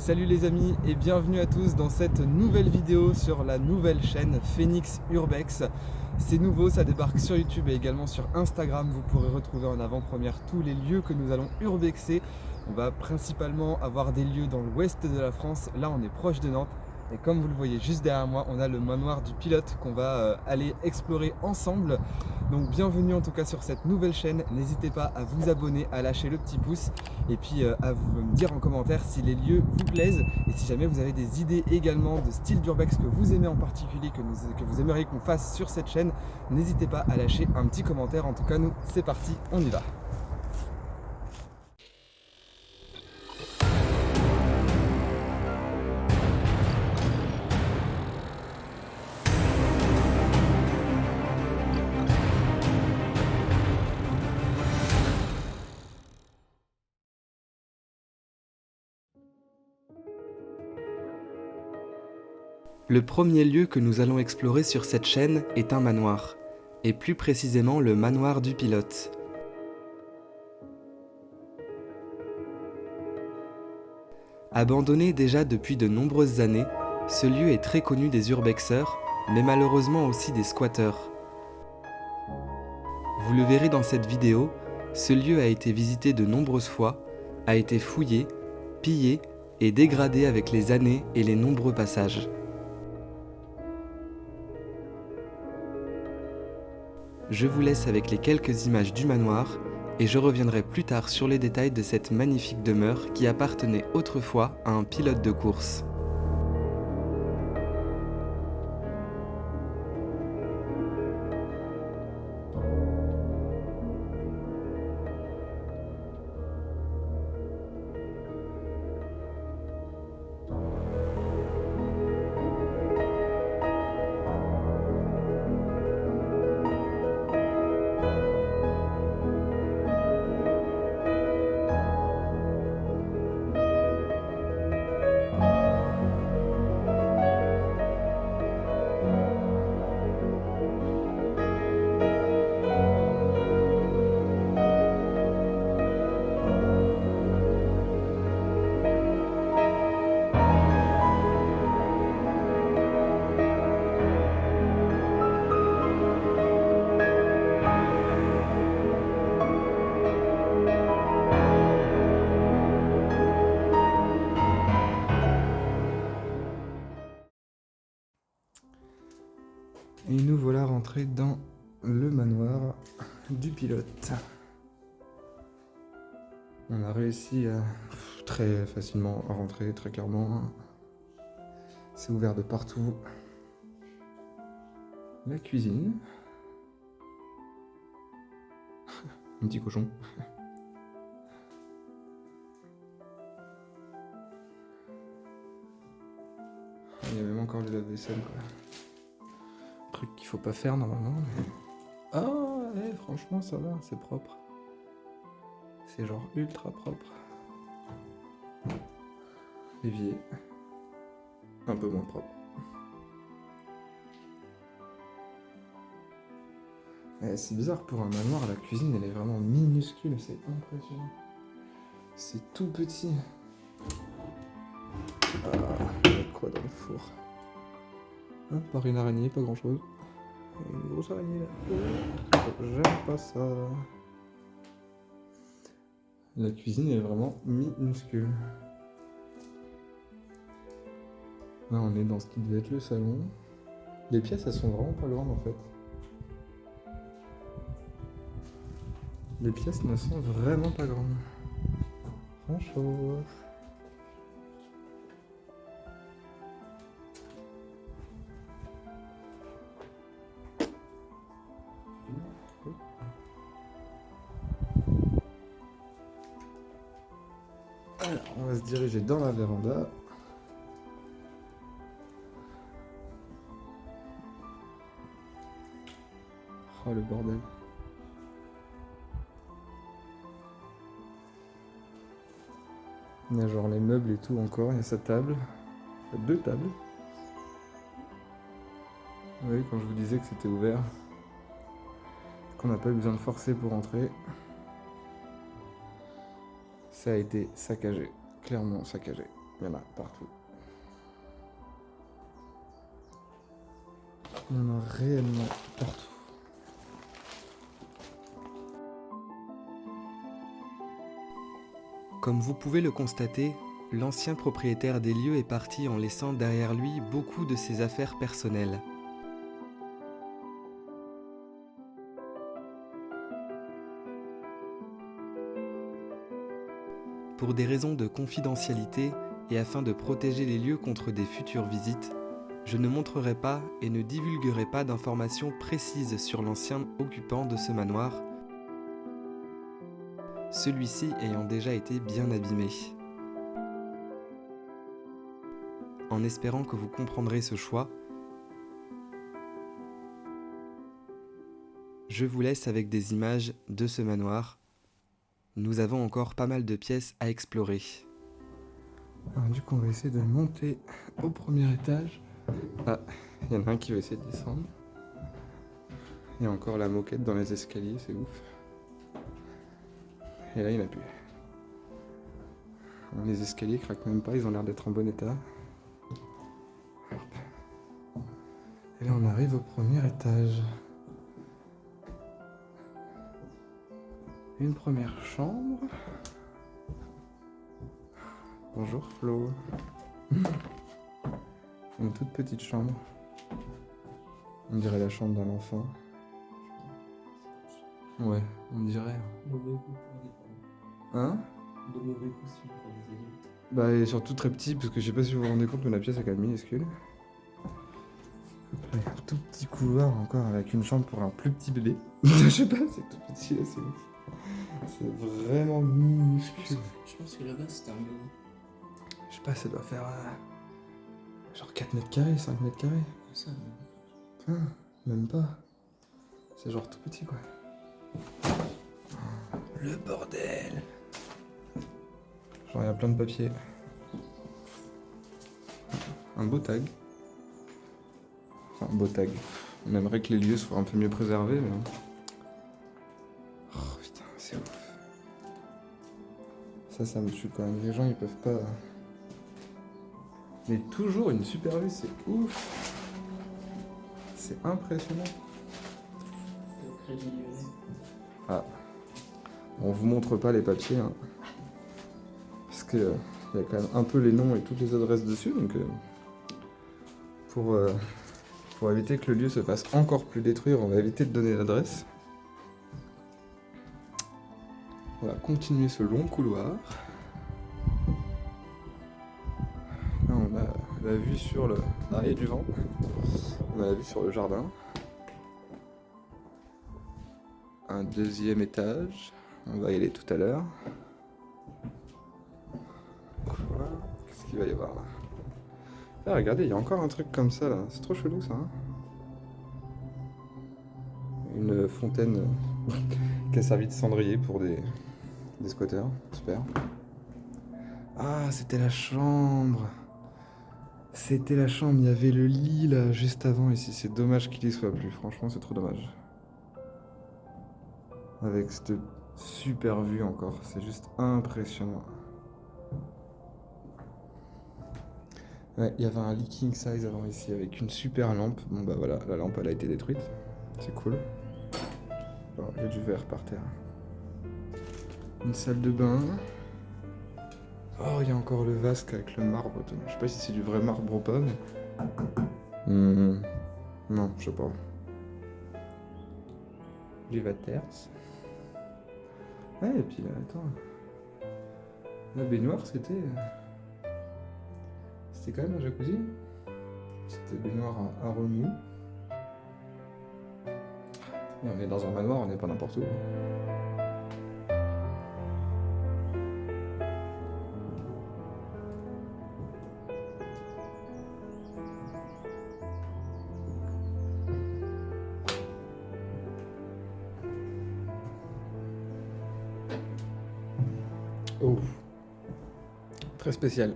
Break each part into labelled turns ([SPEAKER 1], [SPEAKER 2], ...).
[SPEAKER 1] Salut les amis et bienvenue à tous dans cette nouvelle vidéo sur la nouvelle chaîne Phoenix Urbex. C'est nouveau, ça débarque sur YouTube et également sur Instagram. Vous pourrez retrouver en avant-première tous les lieux que nous allons urbexer. On va principalement avoir des lieux dans l'ouest de la France. Là, on est proche de Nantes. Et comme vous le voyez juste derrière moi, on a le manoir du pilote qu'on va aller explorer ensemble. Donc bienvenue en tout cas sur cette nouvelle chaîne. N'hésitez pas à vous abonner, à lâcher le petit pouce et puis à me dire en commentaire si les lieux vous plaisent et si jamais vous avez des idées également de style d'urbex que vous aimez en particulier, que vous aimeriez qu'on fasse sur cette chaîne. N'hésitez pas à lâcher un petit commentaire. En tout cas, nous, c'est parti, on y va. Le premier lieu que nous allons explorer sur cette chaîne est un manoir, et plus précisément le manoir du pilote. Abandonné déjà depuis de nombreuses années, ce lieu est très connu des urbexeurs, mais malheureusement aussi des squatteurs. Vous le verrez dans cette vidéo, ce lieu a été visité de nombreuses fois, a été fouillé, pillé et dégradé avec les années et les nombreux passages. Je vous laisse avec les quelques images du manoir et je reviendrai plus tard sur les détails de cette magnifique demeure qui appartenait autrefois à un pilote de course. Et nous voilà rentrés dans le manoir du pilote. On a réussi très facilement à rentrer, très clairement. C'est ouvert de partout. La cuisine. Un petit cochon. Il y a même encore le lave-vaisselle, quoi. Truc qu'il faut pas faire normalement. Mais... Ah, franchement, ça va, c'est propre. C'est genre ultra propre. L'évier. Un peu moins propre. C'est bizarre, pour un manoir, la cuisine elle est vraiment minuscule, c'est impressionnant. C'est tout petit. Il y a quoi dans le four? Par une araignée, pas grand chose. Une grosse araignée là. J'aime pas ça. La cuisine est vraiment minuscule. Là on est dans ce qui devait être le salon. Les pièces elles sont vraiment pas grandes en fait. Les pièces ne sont vraiment pas grandes. Franchement. Alors, on va se diriger dans la véranda. Oh le bordel. Il y a genre les meubles et tout encore, il y a sa table. Il y a deux tables. Oui, quand je vous disais que c'était ouvert, qu'on n'a pas eu besoin de forcer pour entrer. Ça a été saccagé, clairement saccagé. Il y en a partout. Il y en a réellement partout.
[SPEAKER 2] Comme vous pouvez le constater, l'ancien propriétaire des lieux est parti en laissant derrière lui beaucoup de ses affaires personnelles. Pour des raisons de confidentialité et afin de protéger les lieux contre des futures visites, je ne montrerai pas et ne divulguerai pas d'informations précises sur l'ancien occupant de ce manoir, celui-ci ayant déjà été bien abîmé. En espérant que vous comprendrez ce choix, je vous laisse avec des images de ce manoir. Nous avons encore pas mal de pièces à explorer.
[SPEAKER 1] Alors, du coup, on va essayer de monter au premier étage. Ah, il y en a un qui va essayer de descendre. Il y a encore la moquette dans les escaliers, c'est ouf. Et là, il n'y en a plus. Les escaliers craquent même pas, ils ont l'air d'être en bon état. Hop. Et là, on arrive au premier étage. Une première chambre. Bonjour Flo. Une toute petite chambre. On dirait la chambre d'un enfant. Ouais, on dirait.
[SPEAKER 3] Mauvais goût pour des parents.
[SPEAKER 1] Hein?
[SPEAKER 3] De mauvais goût aussi pour des adultes.
[SPEAKER 1] Bah, et surtout très petit, parce que je sais pas si vous vous rendez compte, mais la pièce est quand même minuscule. Après, un tout petit couloir encore avec une chambre pour un plus petit bébé. Je sais pas, c'est tout petit là, c'est ouf. C'est vraiment minuscule.
[SPEAKER 3] Je pense que là-bas c'était un bureau.
[SPEAKER 1] Je sais pas, ça doit faire genre 4 mètres carrés, 5 mètres carrés.
[SPEAKER 3] Ça,
[SPEAKER 1] Même pas. C'est genre tout petit quoi. Le bordel. Genre il y a plein de papiers. Un beau tag. Enfin, un beau tag. On aimerait que les lieux soient un peu mieux préservés, mais... Oh putain, c'est ouf. Ça me tue quand même. Les gens, ils peuvent pas... Mais toujours une super vue, c'est ouf. C'est impressionnant.
[SPEAKER 3] le Crédit Lyonnais.
[SPEAKER 1] Ah. On vous montre pas les papiers, hein. Parce que y a quand même un peu les noms et toutes les adresses dessus, donc pour éviter que le lieu se fasse encore plus détruire, on va éviter de donner l'adresse. On va continuer ce long couloir. Là, on a la vue sur le l'arrière du vent. On a la vue sur le jardin. Un deuxième étage. On va y aller tout à l'heure. Quoi? Qu'est-ce qu'il va y avoir là? Là, regardez, il y a encore un truc comme ça là. C'est trop chelou ça. Hein, une fontaine qui a servi de cendrier pour des squatteurs. Super. Ah, c'était la chambre. C'était la chambre. Il y avait le lit là juste avant ici. C'est dommage qu'il y soit plus. Franchement, c'est trop dommage. Avec cette super vue encore. C'est juste impressionnant. Ouais, il y avait un lit king size avant ici avec une super lampe. Bon bah voilà, la lampe elle a été détruite. C'est cool. Oh, il y a du verre par terre. Une salle de bain. Oh, il y a encore le vasque avec le marbre. Je sais pas si c'est du vrai marbre ou pas, mais... Non, je sais pas. Les vaters. Ouais, et puis attends. La baignoire, c'était quand même un jacuzzi. C'était baignoire à remous. Et on est dans un manoir, on n'est pas n'importe où. Oh, très spécial.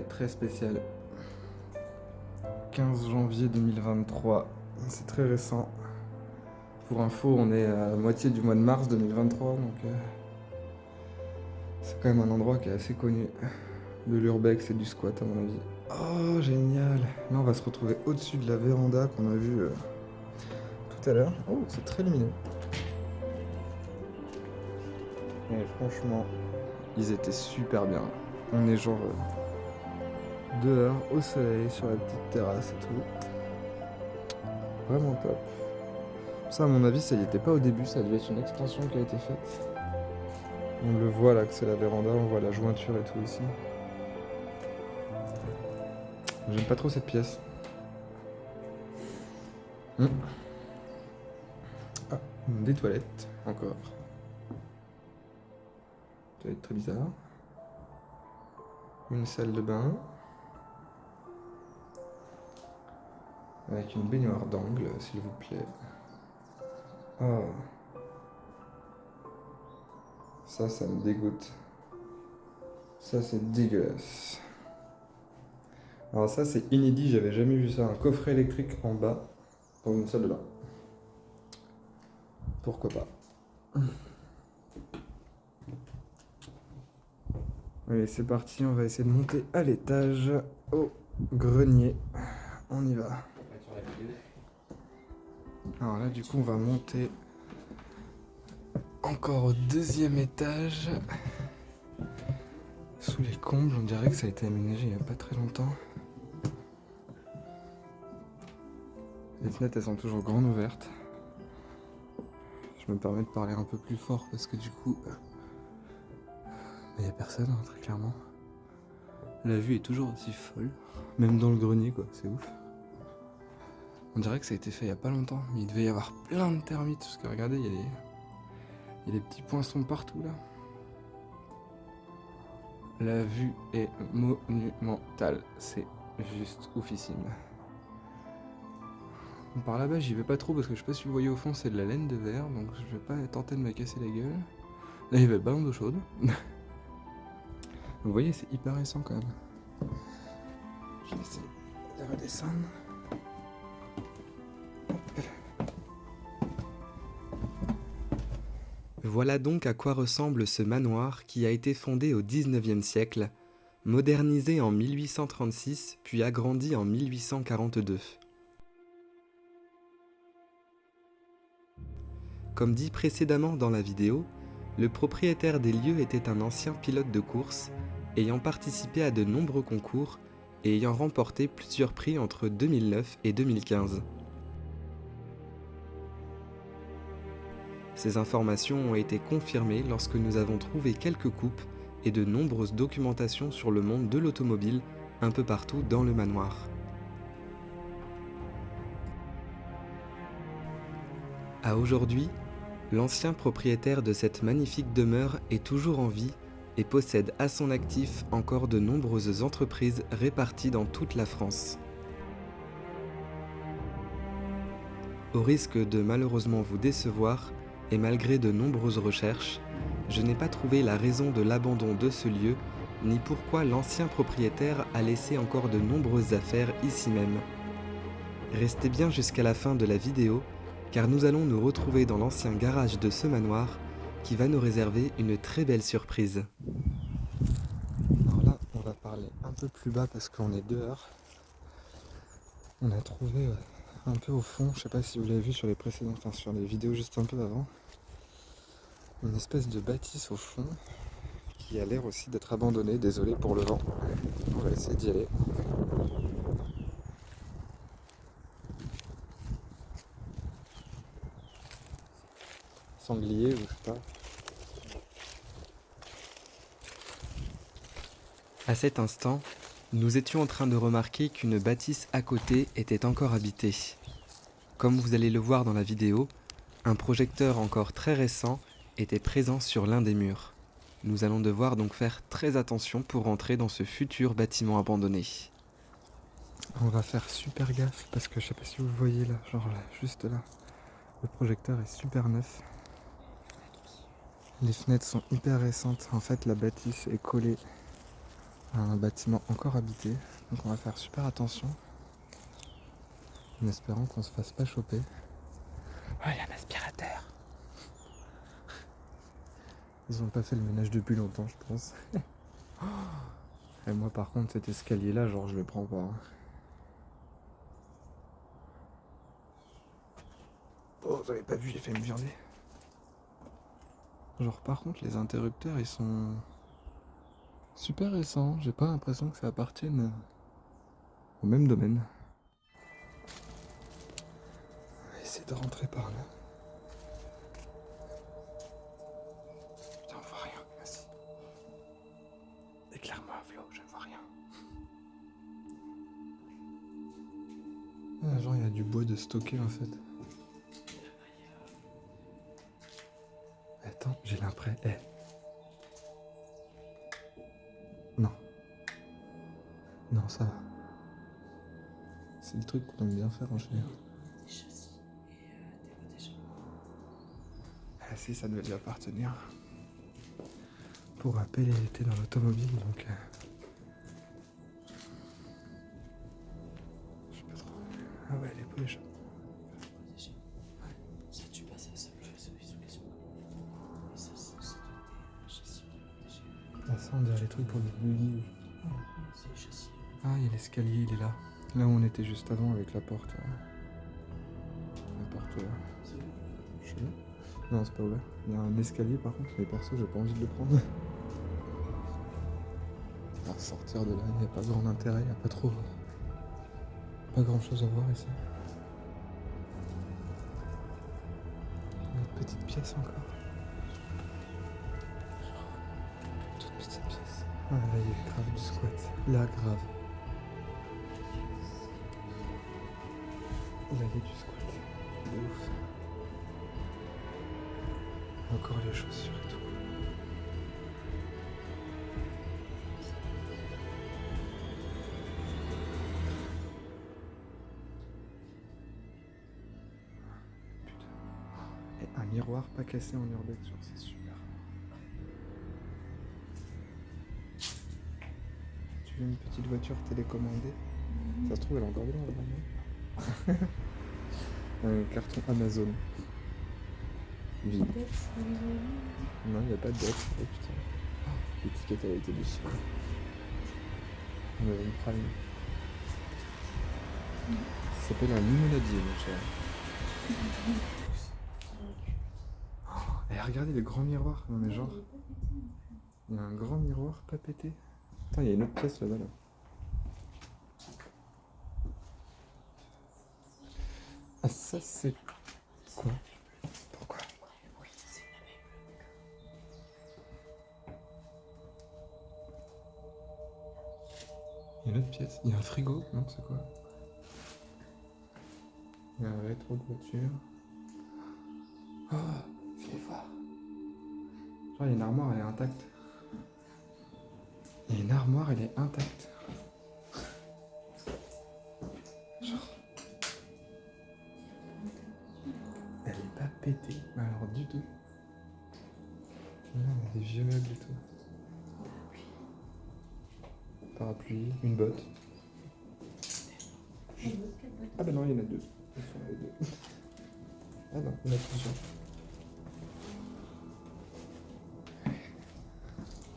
[SPEAKER 1] Très spécial. 15 janvier 2023. C'est très récent. Pour info, on est à la moitié du mois de mars 2023, donc C'est quand même un endroit qui est assez connu de l'urbex et du squat à mon avis. Oh génial. Là on va se retrouver au-dessus de la véranda qu'on a vue tout à l'heure. Oh c'est très lumineux. Et franchement, ils étaient super bien. On est genre dehors, au soleil, sur la petite terrasse et tout. Vraiment top. Ça à mon avis ça y était pas au début, ça devait être une extension qui a été faite. On le voit là que c'est la véranda, on voit la jointure et tout ici. J'aime pas trop cette pièce. Ah, des toilettes, encore. Toilette très bizarre. Une salle de bain. Avec une baignoire d'angle, s'il vous plaît. Oh. Ça me dégoûte. Ça, c'est dégueulasse. Alors ça, c'est inédit, j'avais jamais vu ça. Un coffret électrique en bas, dans une salle de bain. Pourquoi pas. Allez, c'est parti, on va essayer de monter à l'étage, au grenier. On y va. Alors là, du coup, on va monter encore au deuxième étage. Sous les combles, on dirait que ça a été aménagé il n'y a pas très longtemps. Les fenêtres, elles sont toujours grandes ouvertes. Je me permets de parler un peu plus fort parce que du coup, il n'y a personne, hein, très clairement. La vue est toujours aussi folle, même dans le grenier, quoi, c'est ouf. On dirait que ça a été fait il n'y a pas longtemps, mais il devait y avoir plein de termites, parce que regardez, il y a des petits poinçons partout, là. La vue est monumentale, c'est juste oufissime. Par là-bas, j'y vais pas trop parce que je sais pas si vous voyez au fond, c'est de la laine de verre, donc je vais pas tenter de me casser la gueule. Là, il y avait le ballon d'eau chaude. Vous voyez, c'est hyper récent quand même. Je vais essayer de redescendre.
[SPEAKER 2] Voilà donc à quoi ressemble ce manoir qui a été fondé au XIXe siècle, modernisé en 1836 puis agrandi en 1842. Comme dit précédemment dans la vidéo, le propriétaire des lieux était un ancien pilote de course, ayant participé à de nombreux concours et ayant remporté plusieurs prix entre 2009 et 2015. Ces informations ont été confirmées lorsque nous avons trouvé quelques coupes et de nombreuses documentations sur le monde de l'automobile un peu partout dans le manoir. À aujourd'hui, l'ancien propriétaire de cette magnifique demeure est toujours en vie et possède à son actif encore de nombreuses entreprises réparties dans toute la France. Au risque de malheureusement vous décevoir, et malgré de nombreuses recherches, je n'ai pas trouvé la raison de l'abandon de ce lieu, ni pourquoi l'ancien propriétaire a laissé encore de nombreuses affaires ici même. Restez bien jusqu'à la fin de la vidéo, car nous allons nous retrouver dans l'ancien garage de ce manoir, qui va nous réserver une très belle surprise.
[SPEAKER 1] Alors là, on va parler un peu plus bas parce qu'on est dehors. On a trouvé un peu au fond, je sais pas si vous l'avez vu sur les précédentes, enfin sur les vidéos juste un peu avant, une espèce de bâtisse au fond qui a l'air aussi d'être abandonnée, désolé pour le vent. On va essayer d'y aller. Sanglier ou je sais pas.
[SPEAKER 2] À cet instant, nous étions en train de remarquer qu'une bâtisse à côté était encore habitée. Comme vous allez le voir dans la vidéo, un projecteur encore très récent était présent sur l'un des murs. Nous allons devoir donc faire très attention pour entrer dans ce futur bâtiment abandonné.
[SPEAKER 1] On va faire super gaffe parce que je sais pas si vous le voyez là, genre là, juste là. Le projecteur est super neuf. Les fenêtres sont hyper récentes. En fait, la bâtisse est collée à un bâtiment encore habité. Donc on va faire super attention. En espérant qu'on se fasse pas choper. Oh, il y a un aspirateur. Ils ont pas fait le ménage depuis longtemps, je pense. Et moi, par contre, cet escalier-là, genre, je le prends pas. Hein. Oh, vous avez pas vu, j'ai fait me virer. Genre, par contre, les interrupteurs, ils sont super récents. J'ai pas l'impression que ça appartienne au même domaine. On va essayer de rentrer par là. Putain, on voit rien. Vas-y. Éclaire-moi, Flo, je ne vois rien. Ah, genre, il y a du bois de stocker en fait. Attends, j'ai l'impression. Non. Non, ça va. C'est le truc qu'on aime bien faire en général.
[SPEAKER 3] Des châssis et des déjà.
[SPEAKER 1] Ah si, ça devait lui appartenir. Pour rappel, il était dans l'automobile, donc... Je sais pas trop. Ah ouais, les poches.
[SPEAKER 3] Déjà. Ça, tu passes à ça, je fais celui sous question. Et ça, c'est des châssis déjà.
[SPEAKER 1] Ah ça, on dirait les trucs pour les buggy.
[SPEAKER 3] C'est les châssis.
[SPEAKER 1] Ah, il y a l'escalier, il est là. Là où on était juste avant avec la porte. La porte là.
[SPEAKER 3] C'est où?
[SPEAKER 1] Je sais pas. Non, c'est pas ouvert. Il y a un escalier par contre, mais perso, j'ai pas envie de le prendre. Alors sortir de là, il n'y a pas grand intérêt, il n'y a pas trop. Pas grand chose à voir ici. Une petite pièce encore. Toute petite pièce. Ah là, il y a grave du squat. Là, grave. Là, il y a du squat. De ouf. Encore les chaussures et tout. Putain. Et un miroir pas cassé en urbex, genre c'est super. Tu veux une petite voiture télécommandée? Ça se trouve, elle est encore dedans, la bagnole. Un carton Amazon. Vide. Non, il n'y a pas de dette. Oh putain. L'étiquette a été déchirée. Amazon Prime. Ça s'appelle un limonadier, mon cher. Et regardez le grand miroir. Non mais genre. Il y a un grand miroir pas pété. Putain, il y a une autre pièce là-bas là. Ah ça c'est... Quoi? Pourquoi?
[SPEAKER 3] Oui, c'est une abeille bleue.
[SPEAKER 1] Il y a une autre pièce. Il y a un frigo. Non, c'est quoi? Il y a un rétro de voiture. Oh, je vais voir. Genre, il y a une armoire, elle est intacte. Il y a une armoire, elle est intacte. Genre. Elle est pas pétée. Alors, du tout. Là, on a des vieux meubles et tout. Parapluie, une botte. Ah bah non, il y en a deux. Ils sont les deux. Ah non, il y en a plusieurs.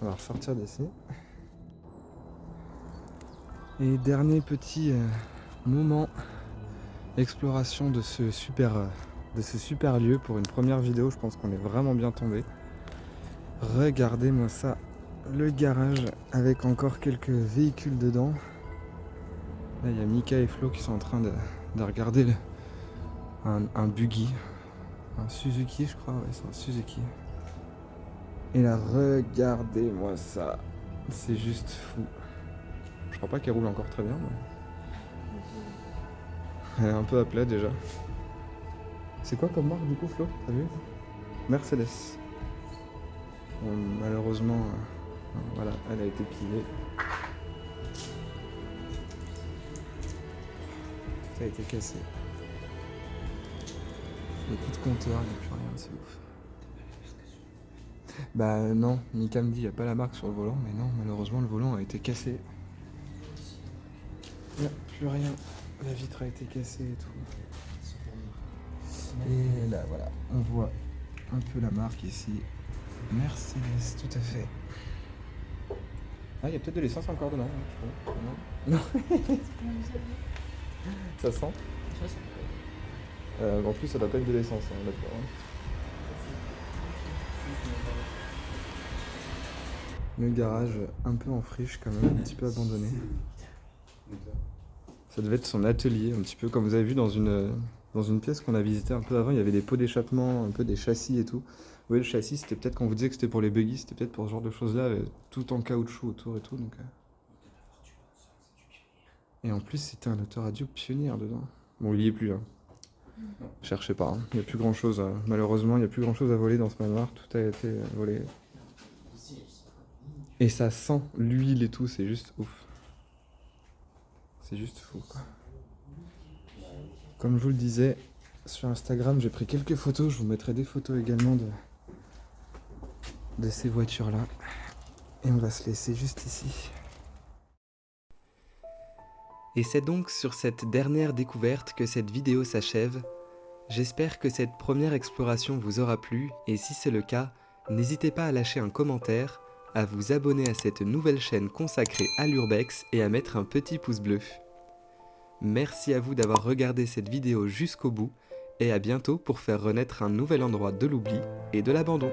[SPEAKER 1] On va ressortir d'ici. Et dernier petit moment exploration de ce super lieu pour une première vidéo. Je pense qu'on est vraiment bien tombé. Regardez-moi ça. Le garage avec encore quelques véhicules dedans. Là, il y a Mika et Flo qui sont en train de regarder un buggy. Un Suzuki, je crois. Ouais, c'est un Suzuki. Et là, regardez-moi ça. C'est juste fou. Je crois pas qu'elle roule encore très bien. Mais... elle est un peu à plat déjà. C'est quoi comme marque du coup, Flo? T'as vu? Mercedes. Bon, malheureusement, voilà, elle a été pillée. Ça a été cassé. Il n'y a plus de compteur, il n'y a plus rien, c'est ouf. Bah non, Mika me dit il n'y a pas la marque sur le volant, mais non, malheureusement le volant a été cassé. Il n'y a plus rien, la vitre a été cassée et tout. Et là voilà, on voit un peu la marque ici. Mercedes, tout à fait. Ah, il y a peut-être de l'essence encore dedans. Non. Ça sent. En plus, ça doit pas être de l'essence, hein, d'accord. Le garage un peu en friche quand même, un petit peu abandonné. Ça devait être son atelier, un petit peu comme vous avez vu dans une pièce qu'on a visitée un peu avant, il y avait des pots d'échappement, un peu des châssis et tout. Oui, le châssis, c'était peut-être quand on vous disait que c'était pour les buggy, c'était peut-être pour ce genre de choses-là, tout en caoutchouc autour et tout. Donc, Et en plus, c'était un autoradio pionnière dedans. Bon, il y est plus, hein. Cherchez pas, hein. Il n'y a plus grand-chose, malheureusement, il n'y a plus grand-chose à voler dans ce manoir, tout a été volé. Et ça sent l'huile et tout, c'est juste ouf. C'est juste fou, quoi. Comme je vous le disais, sur Instagram, j'ai pris quelques photos. Je vous mettrai des photos également de ces voitures-là. Et on va se laisser juste ici.
[SPEAKER 2] Et c'est donc sur cette dernière découverte que cette vidéo s'achève. J'espère que cette première exploration vous aura plu, et si c'est le cas, n'hésitez pas à lâcher un commentaire, à vous abonner à cette nouvelle chaîne consacrée à l'urbex et à mettre un petit pouce bleu. Merci à vous d'avoir regardé cette vidéo jusqu'au bout, et à bientôt pour faire renaître un nouvel endroit de l'oubli et de l'abandon.